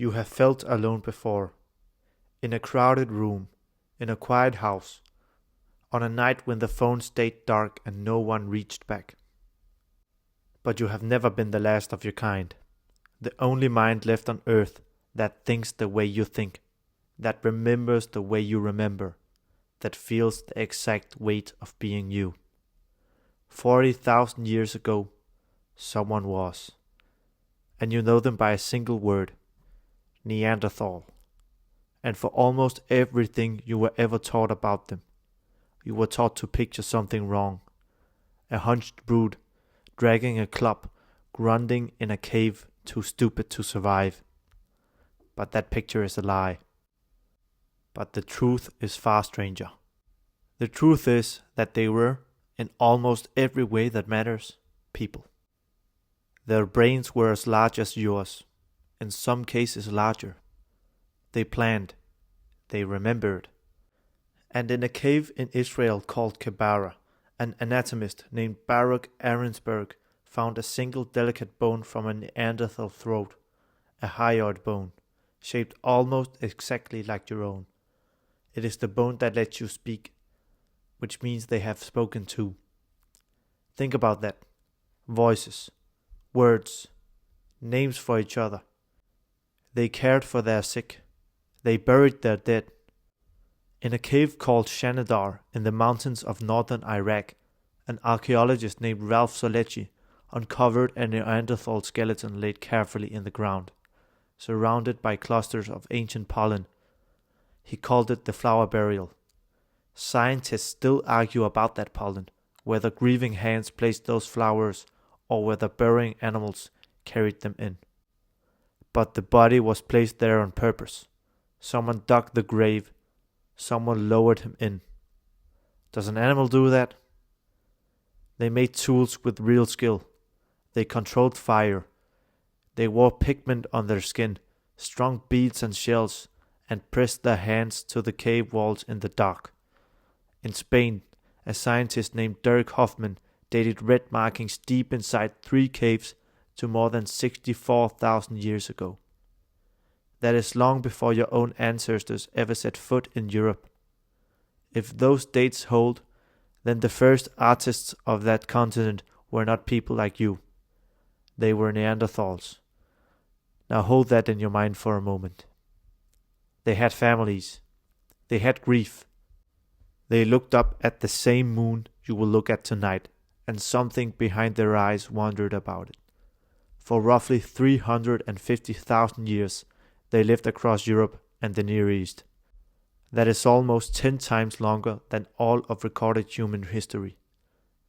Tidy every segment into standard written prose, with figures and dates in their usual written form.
You have felt alone before, in a crowded room, in a quiet house, on a night when the phone stayed dark and no one reached back. But you have never been the last of your kind, the only mind left on earth that thinks the way you think, that remembers the way you remember, that feels the exact weight of being you. 40,000 years ago, someone was. And you know them by a single word, Neanderthal. And for almost everything you were ever taught about them, you were taught to picture something wrong. A hunched brute, dragging a club, grunting in a cave, too stupid to survive. But that picture is a lie. But the truth is far stranger. The truth is that they were, in almost every way that matters, people. Their brains were as large as yours, in some cases larger. They planned, they remembered. And in a cave in Israel called Kebara, an anatomist named Baruch Arensberg found a single delicate bone from a Neanderthal throat, a hyoid bone, shaped almost exactly like your own. It is the bone that lets you speak, which means they have spoken too. Think about that. Voices, words, names for each other. They cared for their sick. They buried their dead. In a cave called Shanidar in the mountains of northern Iraq, an archaeologist named Ralph Solecki uncovered a Neanderthal skeleton laid carefully in the ground, surrounded by clusters of ancient pollen. He called it the flower burial. Scientists still argue about that pollen, whether grieving hands placed those flowers or whether burying animals carried them in. But the body was placed there on purpose. Someone dug the grave. Someone lowered him in. Does an animal do that? They made tools with real skill. They controlled fire. They wore pigment on their skin, strung beads and shells, and pressed their hands to the cave walls in the dark. In Spain, a scientist named Derek Hoffman dated red markings deep inside 3 caves to more than 64,000 years ago. That is long before your own ancestors ever set foot in Europe. If those dates hold, then the first artists of that continent were not people like you. They were Neanderthals. Now hold that in your mind for a moment. They had families. They had grief. They looked up at the same moon you will look at tonight, and something behind their eyes wondered about it. For roughly 350,000 years, they lived across Europe and the Near East. That is almost 10 times longer than all of recorded human history.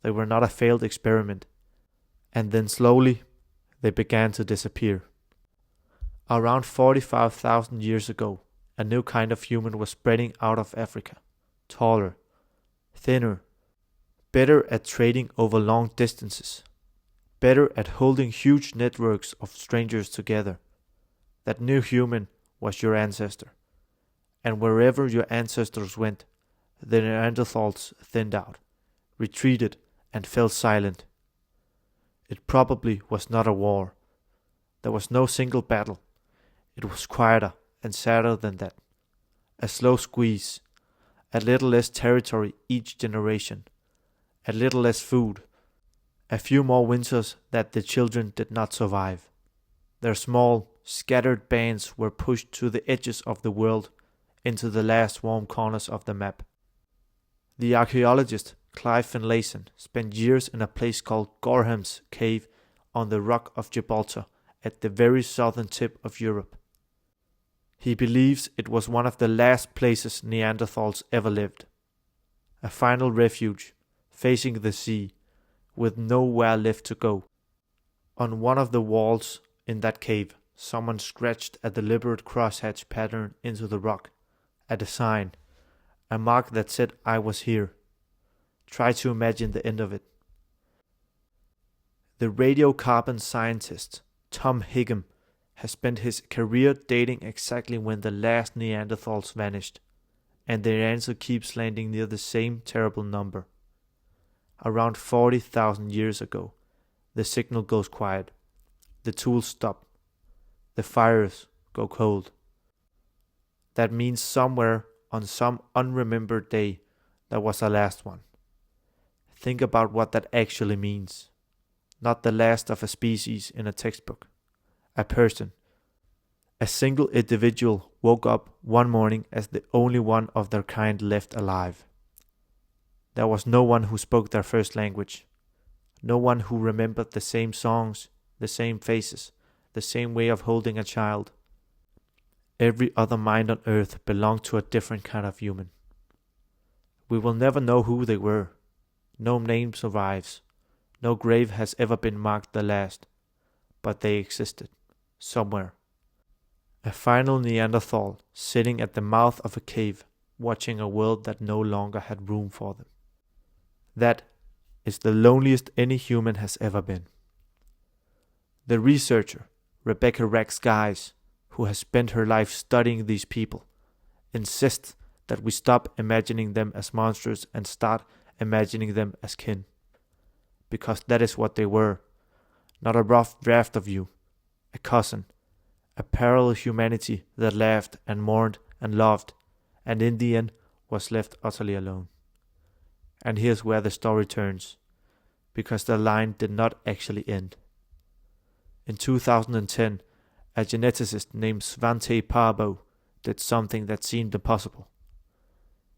They were not a failed experiment. And then slowly, they began to disappear. Around 45,000 years ago, a new kind of human was spreading out of Africa. Taller, thinner, better at trading over long distances, better at holding huge networks of strangers together. That new human was your ancestor. And wherever your ancestors went, the Neanderthals thinned out, retreated, and fell silent. It probably was not a war. There was no single battle. It was quieter and sadder than that. A slow squeeze, a little less territory each generation, a little less food, a few more winters that the children did not survive. Their small, scattered bands were pushed to the edges of the world, into the last warm corners of the map. The archaeologist Clive Finlayson spent years in a place called Gorham's Cave on the Rock of Gibraltar at the very southern tip of Europe. He believes it was one of the last places Neanderthals ever lived. A final refuge, facing the sea, with nowhere left to go. On one of the walls in that cave, someone scratched a deliberate crosshatch pattern into the rock, at a sign, a mark that said I was here. Try to imagine the end of it. The radiocarbon scientist, Tom Higham, has spent his career dating exactly when the last Neanderthals vanished, and their answer keeps landing near the same terrible number. Around 40,000 years ago, the signal goes quiet. The tools stop. The fires go cold. That means somewhere on some unremembered day, that was the last one. Think about what that actually means. Not the last of a species in a textbook. A person. A single individual woke up one morning as the only one of their kind left alive. There was no one who spoke their first language. No one who remembered the same songs, the same faces, the same way of holding a child. Every other mind on earth belonged to a different kind of human. We will never know who they were. No name survives. No grave has ever been marked the last. But they existed. Somewhere. A final Neanderthal sitting at the mouth of a cave, watching a world that no longer had room for them. That is the loneliest any human has ever been. The researcher, Rebecca Rex Guys, who has spent her life studying these people, insists that we stop imagining them as monsters and start imagining them as kin. Because that is what they were. Not a rough draft of you. A cousin. A parallel humanity that laughed and mourned and loved, and in the end was left utterly alone. And here's where the story turns, because the line did not actually end. In 2010, a geneticist named Svante Parbo did something that seemed impossible.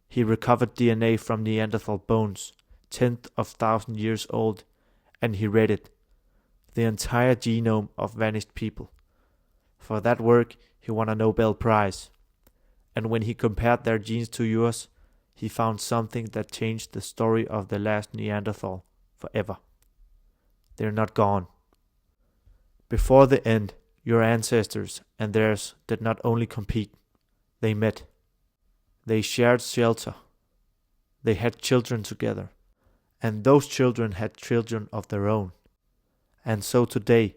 He recovered DNA from Neanderthal bones, 10,000 years old, and he read it, the entire genome of vanished people. For that work, he won a Nobel Prize. And when he compared their genes to yours, he found something that changed the story of the last Neanderthal forever. They're not gone. Before the end, your ancestors and theirs did not only compete, they met. They shared shelter. They had children together. And those children had children of their own. And so today,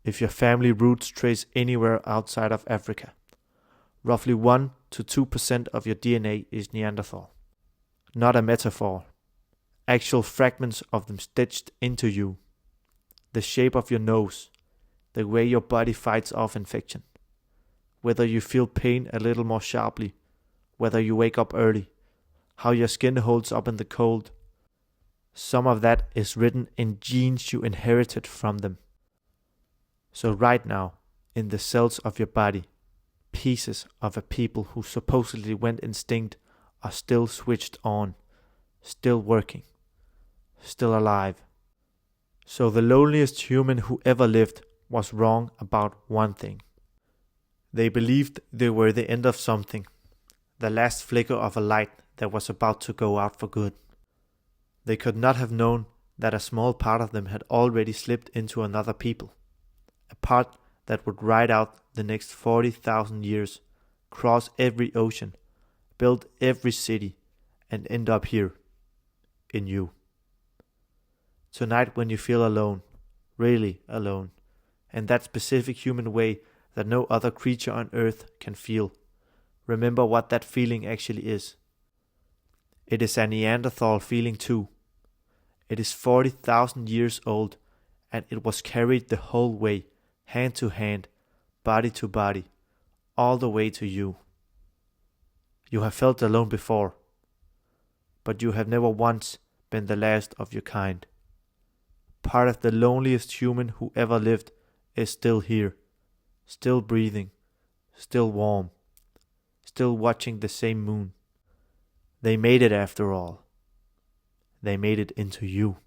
if your family roots trace anywhere outside of Africa, roughly 1 to 2% of your DNA is Neanderthal. Not a metaphor. Actual fragments of them stitched into you. The shape of your nose. The way your body fights off infection. Whether you feel pain a little more sharply. Whether you wake up early. How your skin holds up in the cold. Some of that is written in genes you inherited from them. So right now, in the cells of your body, pieces of a people who supposedly went extinct are still switched on, still working, still alive. So the loneliest human who ever lived was wrong about one thing. They believed they were the end of something, the last flicker of a light that was about to go out for good. They could not have known that a small part of them had already slipped into another people. A part that would ride out the next 40,000 years, cross every ocean, build every city, and end up here, in you. Tonight when you feel alone, really alone, in that specific human way that no other creature on earth can feel, remember what that feeling actually is. It is a Neanderthal feeling too. It is 40,000 years old, and it was carried the whole way, hand to hand, body to body, all the way to you. You have felt alone before, but you have never once been the last of your kind. Part of the loneliest human who ever lived is still here, still breathing, still warm, still watching the same moon. They made it after all. They made it into you.